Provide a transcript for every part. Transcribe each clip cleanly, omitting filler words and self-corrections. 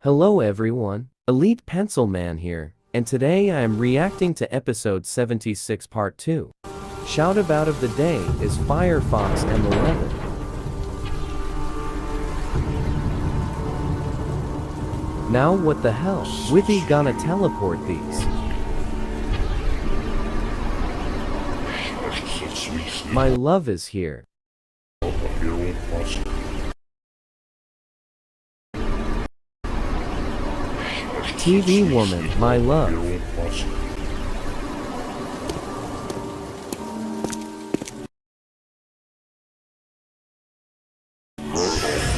Hello everyone, Elite Pencil Man here, and today I am reacting to episode 76 part 2. Shout about of the day is Firefox M11. Now what the hell, Withy gonna teleport these? My love is here. TV woman, my love.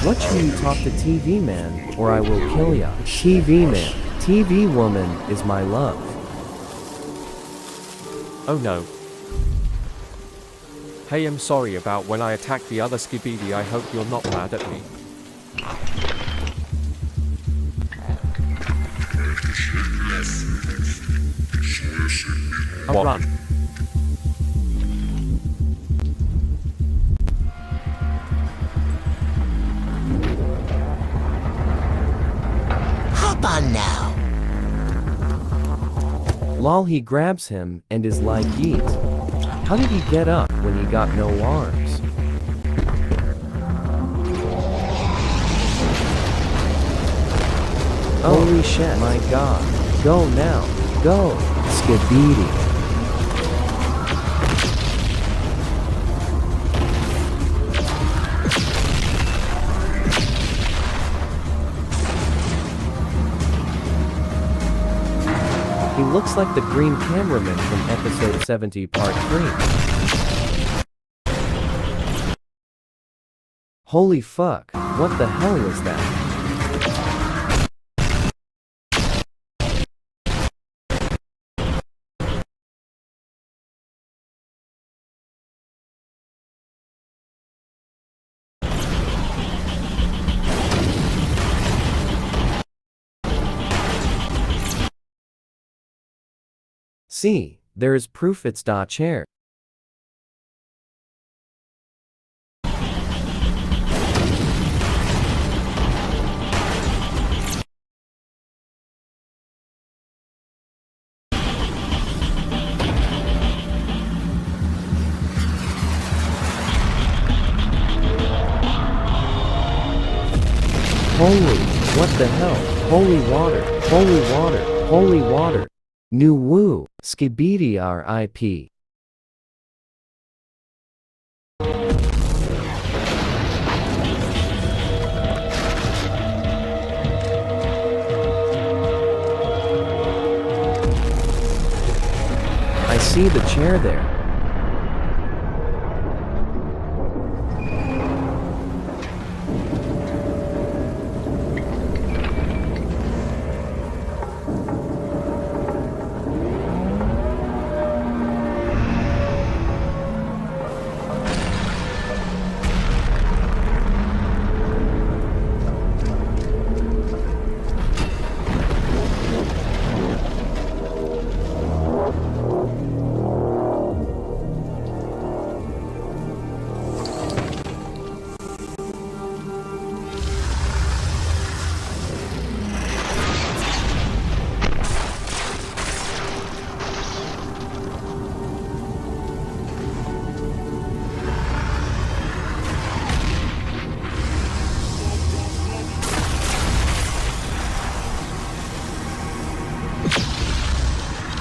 What should you talk to TV man, or I will kill ya. TV man, TV woman is my love. Oh no. Hey, I'm sorry about when I attacked the other Skibidi. I hope you're not mad at me. I'll run. Hop on now. Lol, he grabs him and is like yeet. How did he get up when he got no arms? Holy shit, my god. Go now. Go, Skibidi. He looks like the green cameraman from episode 70 part 3. Holy fuck, what the hell was that? See, there is proof it's da chair. Holy, what the hell? Holy water, holy water, holy water. New woo, Skibidi RIP. I see the chair there.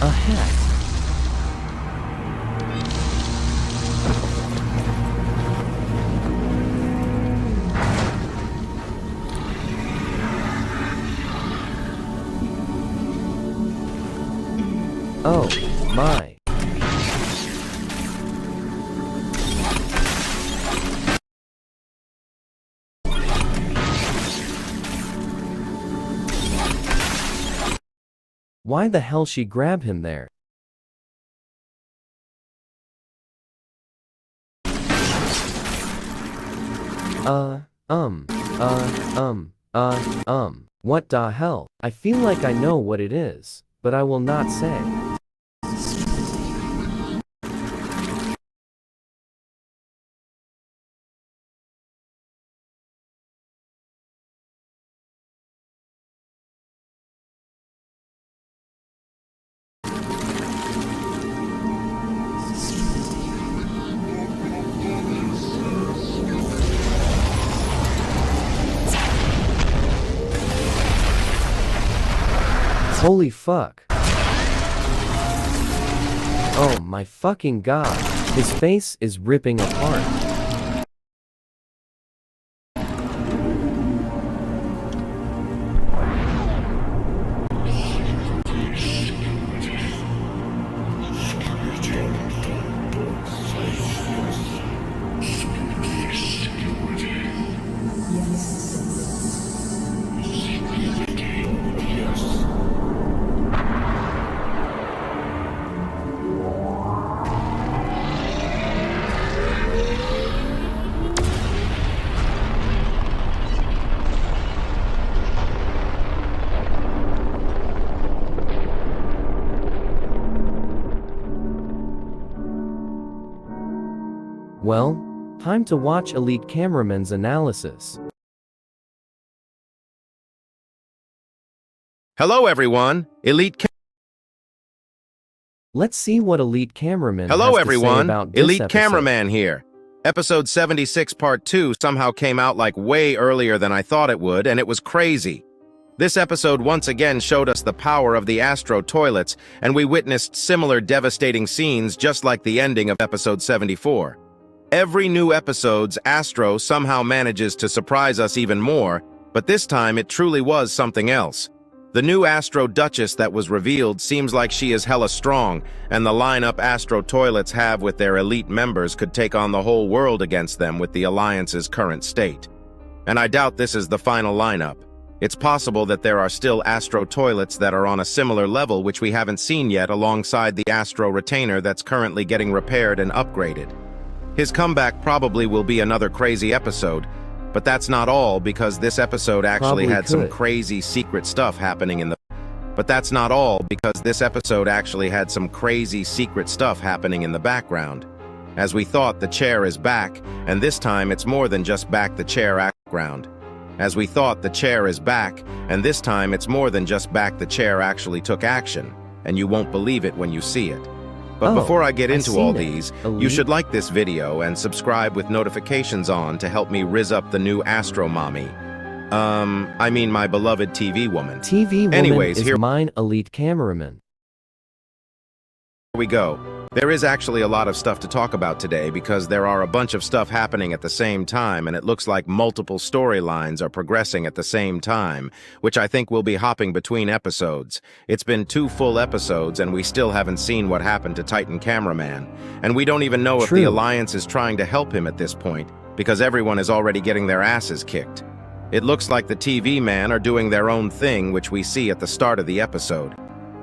A hat. Oh, my. Why the hell she grab him there? What the hell? I feel like I know what it is, but I will not say. Holy fuck. Oh my fucking god. His face is ripping apart. Well, time to watch Elite Cameraman's analysis. Hello everyone, Let's see what Elite Cameraman Hello has to say everyone, about this Elite episode. Cameraman here. Episode 76 Part 2 somehow came out like way earlier than I thought it would, and it was crazy. This episode once again showed us the power of the Astro toilets, and we witnessed similar devastating scenes just like the ending of Episode 74. Every new episode's Astro somehow manages to surprise us even more, but this time it truly was something else. The new Astro Duchess that was revealed seems like she is hella strong, and the lineup Astro toilets have with their elite members could take on the whole world against them with the Alliance's current state. And I doubt this is the final lineup. It's possible that there are still Astro toilets that are on a similar level which we haven't seen yet alongside the Astro Retainer that's currently getting repaired and upgraded. His comeback probably will be another crazy episode, but that's not all because this episode actually had some crazy secret stuff happening in the background. As we thought, the chair is back, and this time it's more than just back the chair background. As we thought, the chair is back, and this time it's more than just back the chair actually took action, and you won't believe it when you see it. But before I get into all these, you should like this video and subscribe with notifications on to help me rizz up the new Astro Mommy. I mean my beloved TV woman. TV woman Anyways, is here mine Elite Cameraman. we go. There is actually a lot of stuff to talk about today because there are a bunch of stuff happening at the same time, and it looks like multiple storylines are progressing at the same time, which I think will be hopping between episodes. It's been 2 full episodes and we still haven't seen what happened to Titan Cameraman, and we don't even know if the Alliance is trying to help him at this point because everyone is already getting their asses kicked. It looks like the TV man are doing their own thing, which we see at the start of the episode.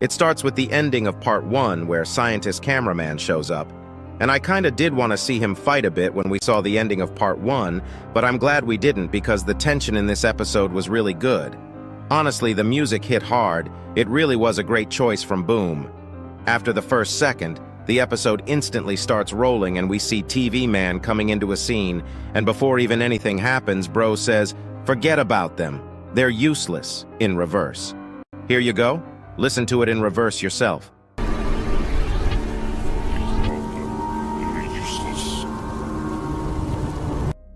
It starts with the ending of Part 1 where Scientist Cameraman shows up, and I kinda did want to see him fight a bit when we saw the ending of Part 1, but I'm glad we didn't because the tension in this episode was really good. Honestly, the music hit hard. It really was a great choice from Boom. After the first second, the episode instantly starts rolling and we see TV Man coming into a scene, and before even anything happens, Bro says, "Forget about them. They're useless," in reverse. Here you go. Listen to it in reverse yourself.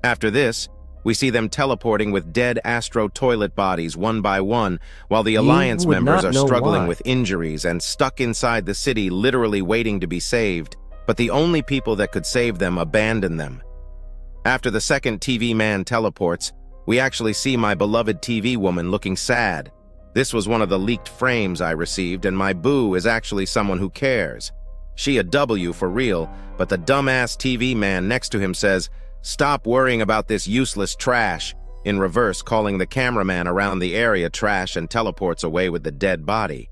After this, we see them teleporting with dead Astro toilet bodies one by one, while the Alliance members are struggling with injuries and stuck inside the city literally waiting to be saved, but the only people that could save them abandon them. After the second TV man teleports, we actually see my beloved TV woman looking sad. This was one of the leaked frames I received, and my boo is actually someone who cares. She a W for real, but the dumbass TV man next to him says, "Stop worrying about this useless trash," in reverse calling the cameraman around the area trash and teleports away with the dead body.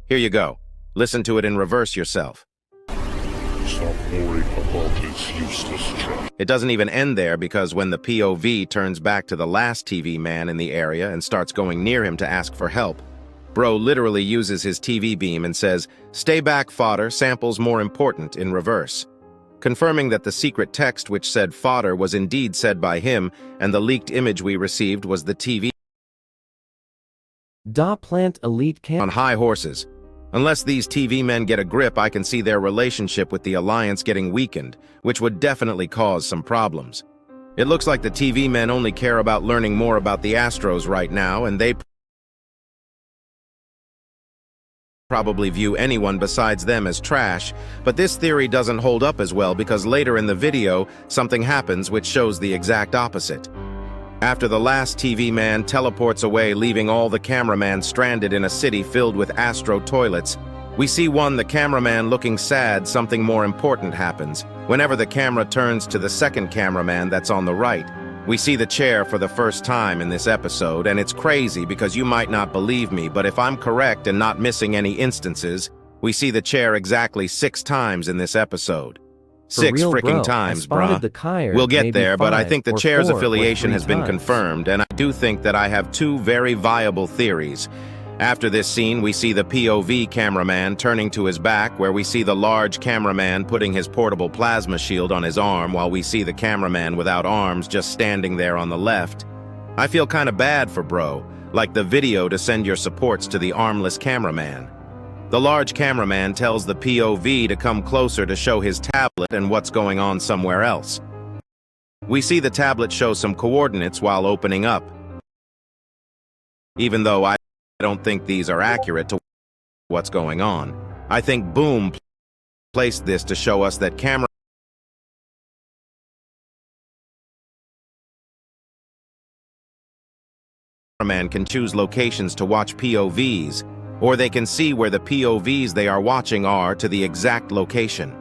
Here you go. Listen to it in reverse yourself. Stop worrying about this useless trash. It doesn't even end there because when the POV turns back to the last TV man in the area and starts going near him to ask for help, Bro literally uses his TV beam and says, "Stay back, fodder, sample's more important," in reverse. Confirming that the secret text which said fodder was indeed said by him, and the leaked image we received was the TV Plant Elite on high horses. Unless these TV men get a grip, I can see their relationship with the Alliance getting weakened, which would definitely cause some problems. It looks like the TV men only care about learning more about the Astros right now, and they probably view anyone besides them as trash, but this theory doesn't hold up as well because later in the video, something happens which shows the exact opposite. After the last TV man teleports away, leaving all the cameramen stranded in a city filled with Astro toilets, we see the cameraman looking sad. Something more important happens. Whenever the camera turns to the second cameraman that's on the right, we see the chair for the first time in this episode, and it's crazy because you might not believe me, but if I'm correct and not missing any instances, we see the chair exactly 6 times in this episode. For 6 real, freaking bro, times, I spotted bruh. the Kyer We'll get maybe there, but I 5 think the or chair's 4 or affiliation 3 has been times. confirmed, and I do think that I have 2 very viable theories. After this scene, we see the POV cameraman turning to his back, where we see the large cameraman putting his portable plasma shield on his arm, while we see the cameraman without arms just standing there on the left. I feel kinda bad for bro, like the video to send your supports to the armless cameraman. The large cameraman tells the POV to come closer to show his tablet and what's going on somewhere else. We see the tablet show some coordinates while opening up. Even though I don't think these are accurate to what's going on, I think Boom placed this to show us that cameraman can choose locations to watch POVs, or they can see where the POVs they are watching are to the exact location.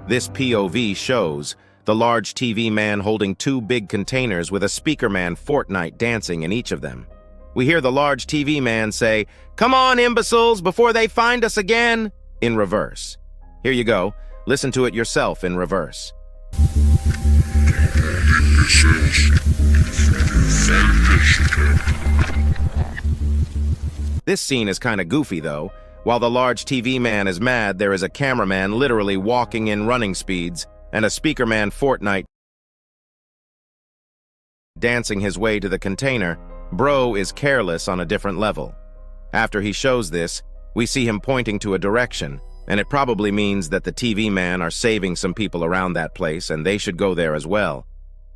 This POV shows the large TV man holding 2 big containers with a speaker man Fortnite dancing in each of them. We hear the large TV man say, "Come on, imbeciles, before they find us again," in reverse. Here you go. Listen to it yourself in reverse. This scene is kinda goofy though. While the large TV man is mad, there is a cameraman literally walking in running speeds and a speaker man Fortnite dancing his way to the container. Bro is careless on a different level. After he shows this, we see him pointing to a direction, and it probably means that the TV man are saving some people around that place and they should go there as well.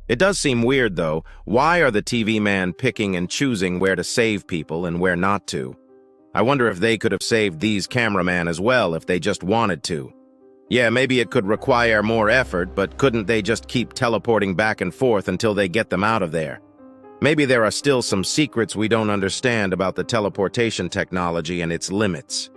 It does seem weird though. Why are the TV man picking and choosing where to save people and where not to? I wonder if they could have saved these cameramen as well if they just wanted to. Yeah, maybe it could require more effort, but couldn't they just keep teleporting back and forth until they get them out of there? Maybe there are still some secrets we don't understand about the teleportation technology and its limits.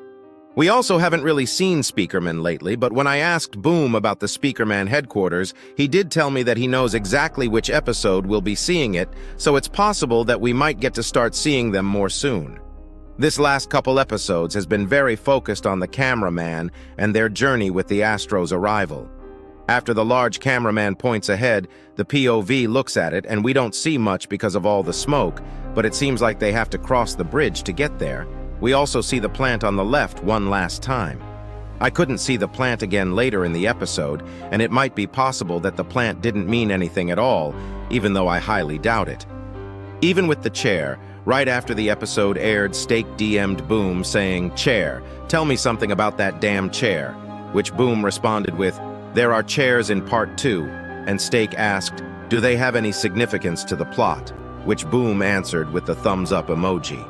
We also haven't really seen Speakerman lately, but when I asked Boom about the Speakerman headquarters, he did tell me that he knows exactly which episode we'll be seeing it, so it's possible that we might get to start seeing them more soon. This last couple episodes has been very focused on the cameraman and their journey with the Astro's arrival. After the large cameraman points ahead, the POV looks at it, and we don't see much because of all the smoke, but it seems like they have to cross the bridge to get there. We also see the plant on the left one last time. I couldn't see the plant again later in the episode, and it might be possible that the plant didn't mean anything at all, even though I highly doubt it. Even with the chair, right after the episode aired, Steak DM'd Boom saying, "Chair, tell me something about that damn chair," which Boom responded with, "There are chairs in part 2, and Steak asked, "Do they have any significance to the plot?" which Boom answered with the thumbs up emoji.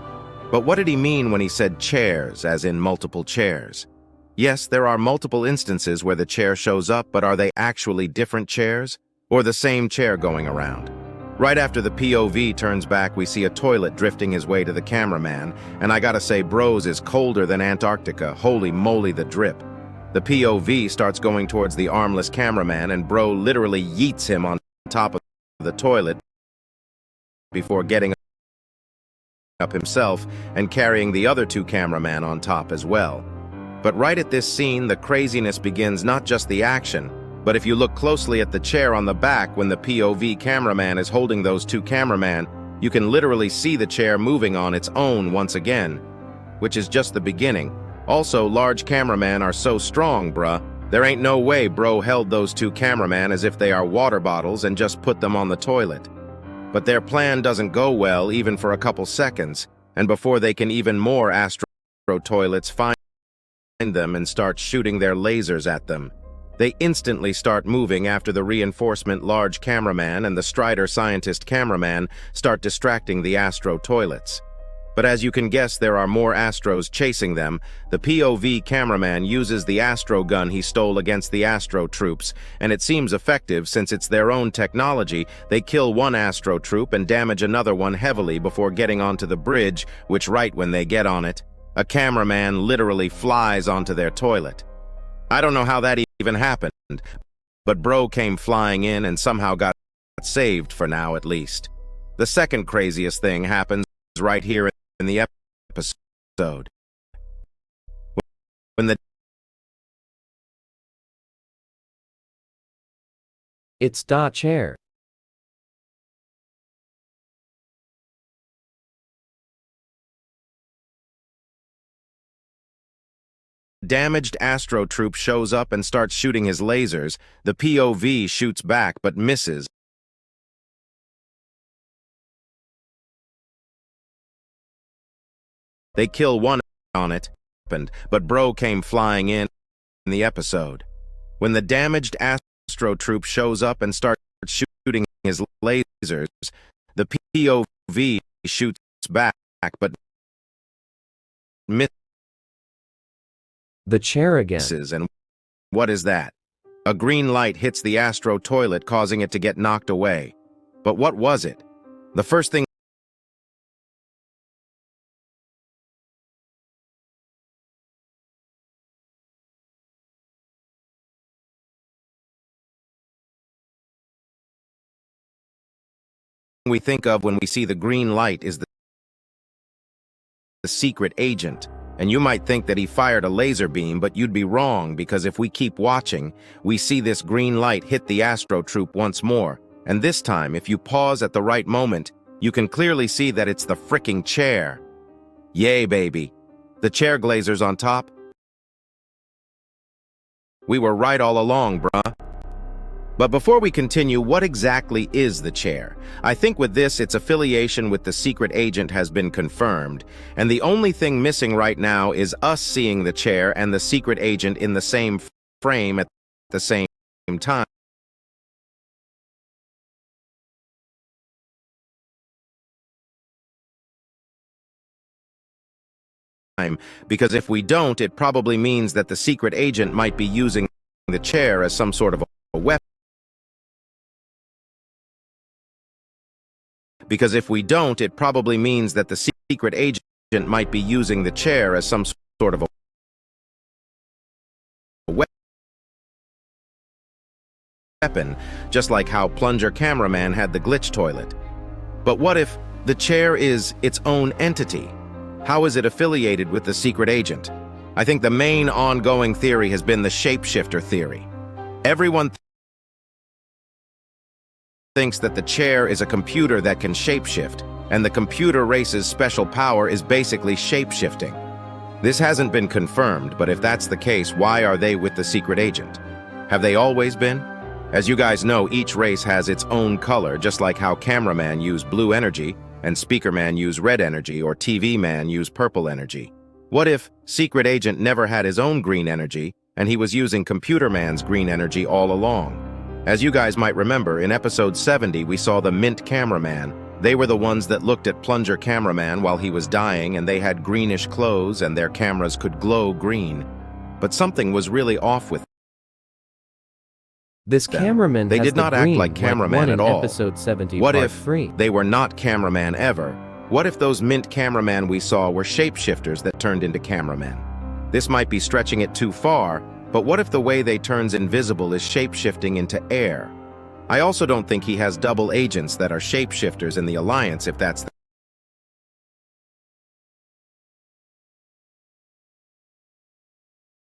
But what did he mean when he said chairs, as in multiple chairs? Yes, there are multiple instances where the chair shows up, but are they actually different chairs? Or the same chair going around? Right after the POV turns back, we see a toilet drifting his way to the cameraman, and I gotta say, Bros is colder than Antarctica. Holy moly, the drip. The POV starts going towards the armless cameraman, and Bro literally yeets him on top of the toilet before getting up himself and carrying the other 2 cameramen on top as well. But right at this scene, the craziness begins. Not just the action, but if you look closely at the chair on the back when the POV cameraman is holding those 2 cameramen, you can literally see the chair moving on its own once again, which is just the beginning. Also, large cameramen are so strong, bruh. There ain't no way Bro held those 2 cameramen as if they are water bottles and just put them on the toilet. But their plan doesn't go well even for a couple seconds, and before they can even more Astro toilets find them and start shooting their lasers at them. They instantly start moving after the reinforcement large cameraman and the Strider scientist cameraman start distracting the Astro toilets. But as you can guess, there are more Astros chasing them. The POV cameraman uses the Astro gun he stole against the Astro troops, and it seems effective since it's their own technology. They kill one Astro troop and damage another one heavily before getting onto the bridge, which right when they get on it, a cameraman literally flies onto their toilet. I don't know how that even happened, but bro came flying in and somehow got saved for now at least. The second craziest thing happens right here in the episode. When the It's da chair. damaged Astro troop shows up and starts shooting his lasers, the POV shoots back but misses. They kill one on it, but bro came flying in the episode. When the damaged Astro troop shows up and starts shooting his lasers, the POV shoots back but misses. The chair again. And what is that? A green light hits the Astro toilet, causing it to get knocked away. But what was it? The first thing we think of when we see the green light is the secret agent. And you might think that he fired a laser beam, but you'd be wrong, because if we keep watching, we see this green light hit the Astro troop once more. And this time, if you pause at the right moment, you can clearly see that it's the fricking chair. Yay, baby. The chair glazers on top. We were right all along, bruh. But before we continue, what exactly is the chair? I think with this, its affiliation with the secret agent has been confirmed, and the only thing missing right now is us seeing the chair and the secret agent in the same frame at the same time. Because if we don't, it probably means that the secret agent might be using the chair as some sort of a weapon. Because if we don't, it probably means that the secret agent might be using the chair as some sort of a weapon, just like how Plunger Cameraman had the glitch toilet. But what if the chair is its own entity? How is it affiliated with the secret agent? I think the main ongoing theory has been the shapeshifter theory. Everyone thinks that the chair is a computer that can shapeshift, and the computer race's special power is basically shapeshifting. This hasn't been confirmed, but if that's the case, why are they with the secret agent? Have they always been? As you guys know, each race has its own color, just like how cameraman use blue energy, and speakerman use red energy, or TV man use purple energy. What if secret agent never had his own green energy, and he was using computer man's green energy all along? As you guys might remember, in episode 70, we saw the Mint Cameraman. They were the ones that looked at Plunger Cameraman while he was dying, and they had greenish clothes, and their cameras could glow green. But something was really off with This them. cameraman They has did the not act green, like cameraman one at in all. Episode 70, What part if 3. they were not cameraman ever? What if those Mint Cameraman we saw were shapeshifters that turned into cameramen? This might be stretching it too far, but what if the way they turns invisible is shapeshifting into air? I also don't think he has double agents that are shapeshifters in the Alliance, if that's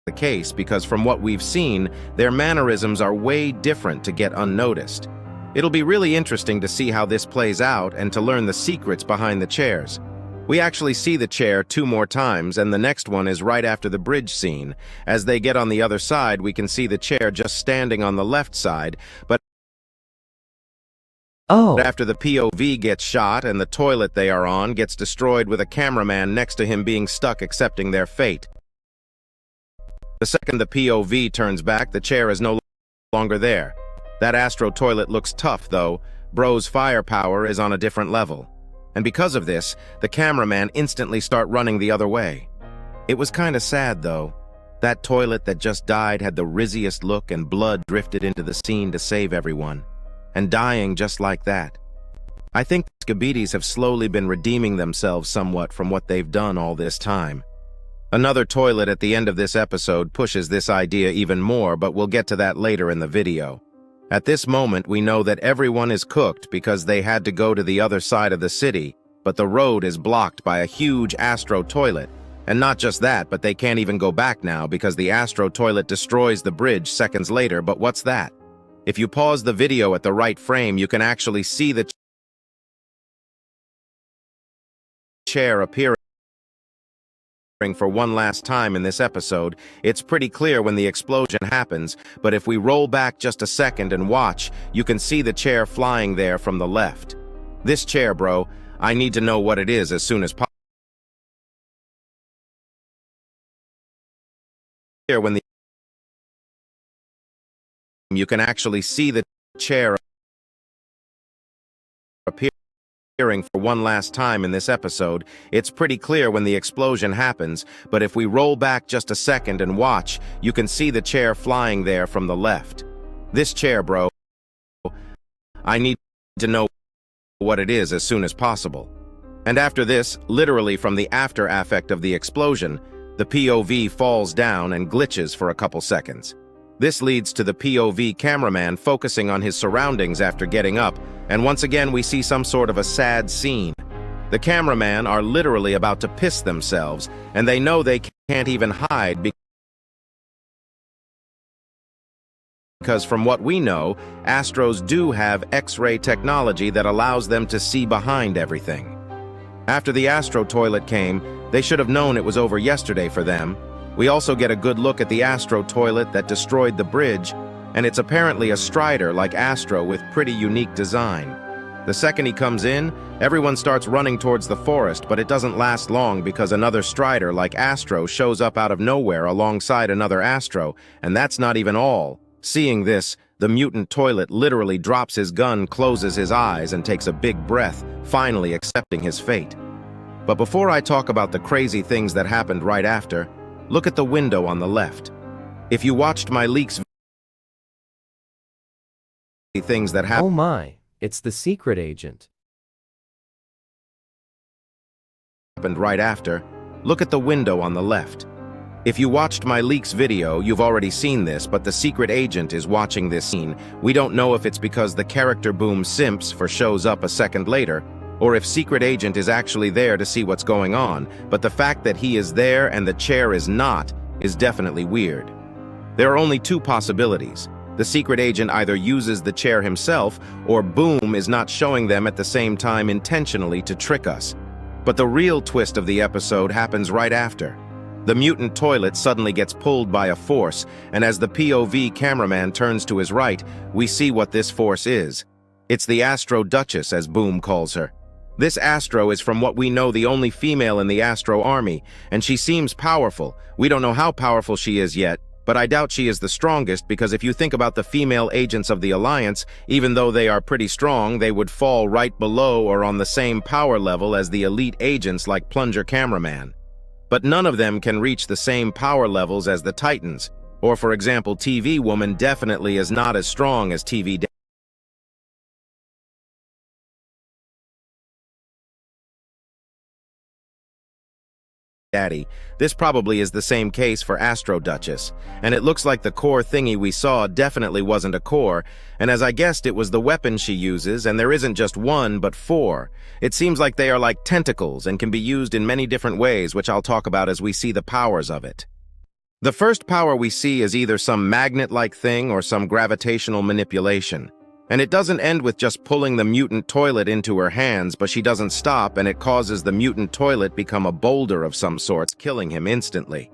the case, because from what we've seen, their mannerisms are way different to get unnoticed. It'll be really interesting to see how this plays out and to learn the secrets behind the chairs. We actually see the chair 2 more times, and the next one is right after the bridge scene. As they get on the other side, we can see the chair just standing on the left side, but after the POV gets shot and the toilet they are on gets destroyed with a cameraman next to him being stuck accepting their fate. The second the POV turns back, the chair is no longer there. That Astro toilet looks tough, though. Bro's firepower is on a different level. and because of this, the cameraman instantly start running the other way. It was kinda sad, though. That toilet that just died had the rizziest look, and blood drifted into the scene to save everyone. And dying just like that. I think the Skibidis have slowly been redeeming themselves somewhat from what they've done all this time. Another toilet at the end of this episode pushes this idea even more, but we'll get to that later in the video. At this moment, we know that everyone is cooked because they had to go to the other side of the city, but the road is blocked by a huge Astro toilet. And not just that, but they can't even go back now because the Astro toilet destroys the bridge seconds later. But what's that? If you pause the video at the right frame, you can actually see the chair appearing for one last time in this episode. It's pretty clear when the explosion happens, but if we roll back just a second and watch, you can see the chair flying there from the left. This chair, bro, I need to know what it is as soon as possible. Here, when you can actually see the chair appearing for one last time in this episode. It's pretty clear when the explosion happens, but if we roll back just a second and watch, you can see the chair flying there from the left. This chair, bro, I need to know what it is as soon as possible. And after this, literally from the after effect of the explosion, the POV falls down and glitches for a couple seconds. This leads to the POV cameraman focusing on his surroundings after getting up, and once again we see some sort of a sad scene. The cameraman are literally about to piss themselves, and they know they can't even hide because from what we know, Astros do have X-ray technology that allows them to see behind everything. After the Astro toilet came, they should have known it was over yesterday for them. We also get a good look at the Astro toilet that destroyed the bridge, and it's apparently a Strider like Astro with pretty unique design. The second he comes in, everyone starts running towards the forest, but it doesn't last long because another Strider like Astro shows up out of nowhere alongside another Astro, and that's not even all. Seeing this, the mutant toilet literally drops his gun, closes his eyes, and takes a big breath, finally accepting his fate. But before I talk about the crazy things that happened right after, look at the window on the left. If you watched my leaks things that Oh my, it's the secret agent. happened right after, look at the window on the left. If you watched my leaks video, you've already seen this, but the secret agent is watching this scene. We don't know if it's because the character Boom simps for shows up a second later, or if secret agent is actually there to see what's going on, but the fact that he is there and the chair is not is definitely weird. There are only two possibilities. The secret agent either uses the chair himself, or Boom is not showing them at the same time intentionally to trick us. But the real twist of the episode happens right after. The mutant toilet suddenly gets pulled by a force, and as the POV cameraman turns to his right, we see what this force is. It's the Astro Duchess, as Boom calls her. This Astro is, from what we know, the only female in the Astro army, and she seems powerful. We don't know how powerful she is yet, but I doubt she is the strongest because if you think about the female agents of the Alliance, even though they are pretty strong, they would fall right below or on the same power level as the elite agents like Plunger Cameraman. But none of them can reach the same power levels as the Titans, or for example, TV Woman definitely is not as strong as TV Daddy. This probably is the same case for Astro Duchess, and it looks like the core thingy we saw definitely wasn't a core, and as I guessed it was the weapon she uses, and there isn't just one but four. It seems like they are like tentacles and can be used in many different ways, which I'll talk about as we see the powers of it. The first power we see is either some magnet-like thing or some gravitational manipulation. And it doesn't end with just pulling the mutant toilet into her hands, but she doesn't stop, and it causes the mutant toilet become a boulder of some sort, killing him instantly.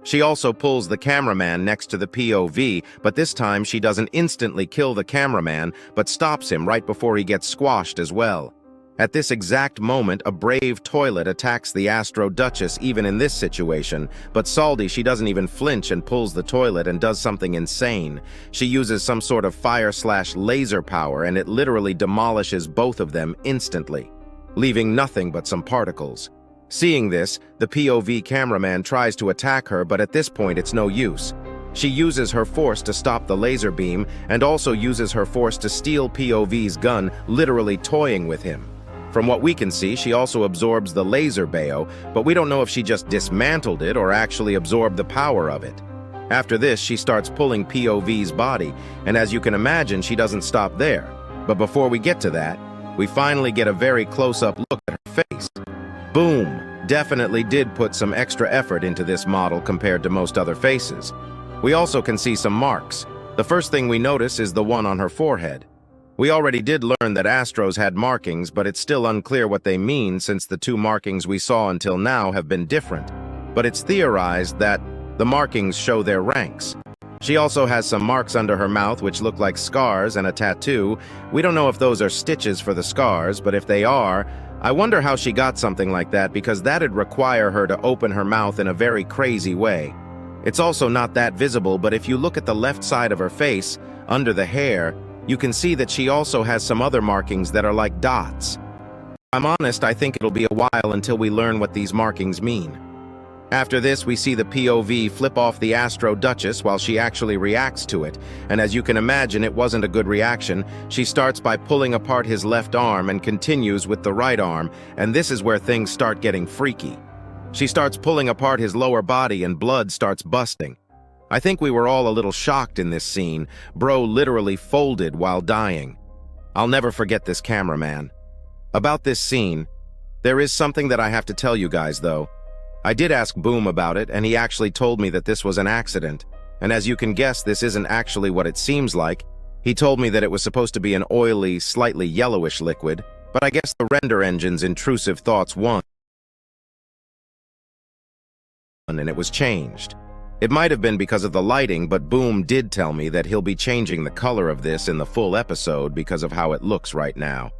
She also pulls the cameraman next to the POV, but this time she doesn't instantly kill the cameraman, but stops him right before he gets squashed as well. At this exact moment, a brave toilet attacks the Astro Duchess even in this situation, but Saldi, she doesn't even flinch and pulls the toilet and does something insane. She uses some sort of fire/laser power and it literally demolishes both of them instantly. leaving nothing but some particles. Seeing this, the POV cameraman tries to attack her, but at this point it's no use. She uses her force to stop the laser beam and also uses her force to steal POV's gun, literally toying with him. From what we can see, she also absorbs the laser bayo, but we don't know if she just dismantled it or actually absorbed the power of it. After this, she starts pulling POV's body, and as you can imagine, she doesn't stop there. But before we get to that, we finally get a very close-up look at her face. Boom! Definitely did put some extra effort into this model compared to most other faces. We also can see some marks. The first thing we notice is the one on her forehead. We already did learn that Astros had markings, but it's still unclear what they mean since the two markings we saw until now have been different. But it's theorized that the markings show their ranks. She also has some marks under her mouth which look like scars and a tattoo. We don't know if those are stitches for the scars, but if they are, I wonder how she got something like that because that'd require her to open her mouth in a very crazy way. It's also not that visible, but if you look at the left side of her face, under the hair, you can see that she also has some other markings that are like dots. If I'm honest, I think it'll be a while until we learn what these markings mean. After this, we see the POV flip off the Astro Duchess while she actually reacts to it, and as you can imagine, it wasn't a good reaction. She starts by pulling apart his left arm and continues with the right arm, and this is where things start getting freaky. She starts pulling apart his lower body and blood starts busting. I think we were all a little shocked in this scene. Bro literally folded while dying. I'll never forget this cameraman. About this scene, there is something that I have to tell you guys though. I did ask Boom about it and he actually told me that this was an accident. And as you can guess, this isn't actually what it seems like. He told me that it was supposed to be an oily, slightly yellowish liquid, but I guess the render engine's intrusive thoughts won. And it was changed. It might have been because of the lighting, but Boom did tell me that he'll be changing the color of this in the full episode because of how it looks right now.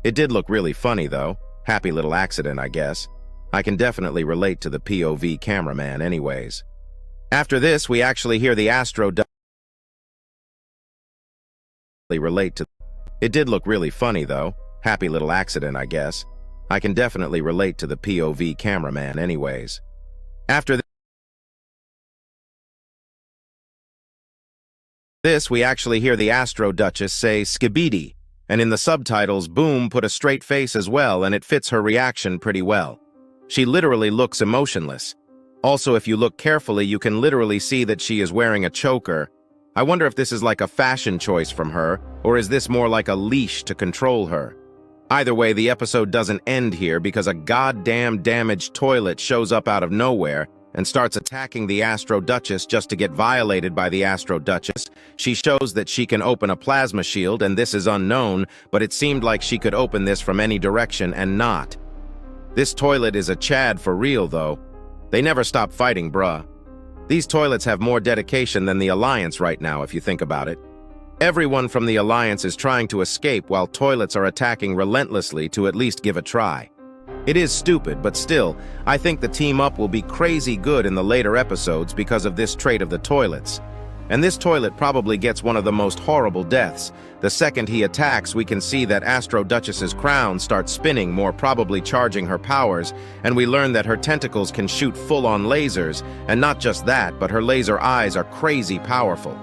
It did look really funny though. Happy little accident, I guess. I can definitely relate to the POV cameraman anyways. After this, we actually hear the Astro relate to. It did look really funny though. Happy little accident, I guess. I can definitely relate to the POV cameraman anyways. After this, we actually hear the Astro Duchess say Skibidi, and in the subtitles, Boom put a straight face as well, and it fits her reaction pretty well. She literally looks emotionless. Also, if you look carefully, you can literally see that she is wearing a choker. I wonder if this is like a fashion choice from her, or is this more like a leash to control her? Either way, the episode doesn't end here because a goddamn damaged toilet shows up out of nowhere and starts attacking the Astro Duchess just to get violated by the Astro Duchess. She shows that she can open a plasma shield, and this is unknown, but it seemed like she could open this from any direction and not. This toilet is a Chad for real, though. They never stop fighting, bruh. These toilets have more dedication than the Alliance right now, if you think about it. Everyone from the Alliance is trying to escape while toilets are attacking relentlessly to at least give a try. It is stupid, but still, I think the team up will be crazy good in the later episodes because of this trait of the toilets. And this toilet probably gets one of the most horrible deaths. The second he attacks, we can see that Astro Duchess's crown starts spinning, more probably charging her powers, and we learn that her tentacles can shoot full-on lasers, and not just that, but her laser eyes are crazy powerful.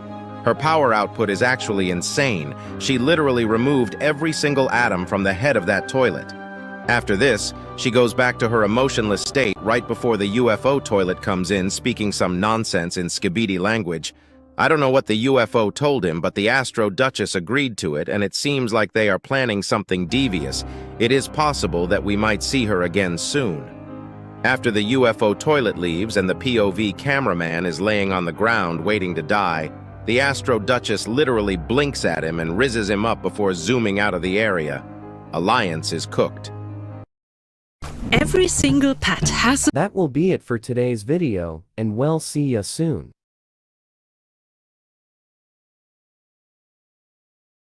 Her power output is actually insane. She literally removed every single atom from the head of that toilet. After this, she goes back to her emotionless state right before the UFO toilet comes in, speaking some nonsense in Skibidi language. I don't know what the UFO told him, but the Astro Duchess agreed to it, and it seems like they are planning something devious. It is possible that we might see her again soon. After the UFO toilet leaves and the POV cameraman is laying on the ground waiting to die, the Astro Duchess literally blinks at him and rizzes him up before zooming out of the area. Alliance is cooked. Every single pet has. That will be it for today's video, and we'll see ya soon.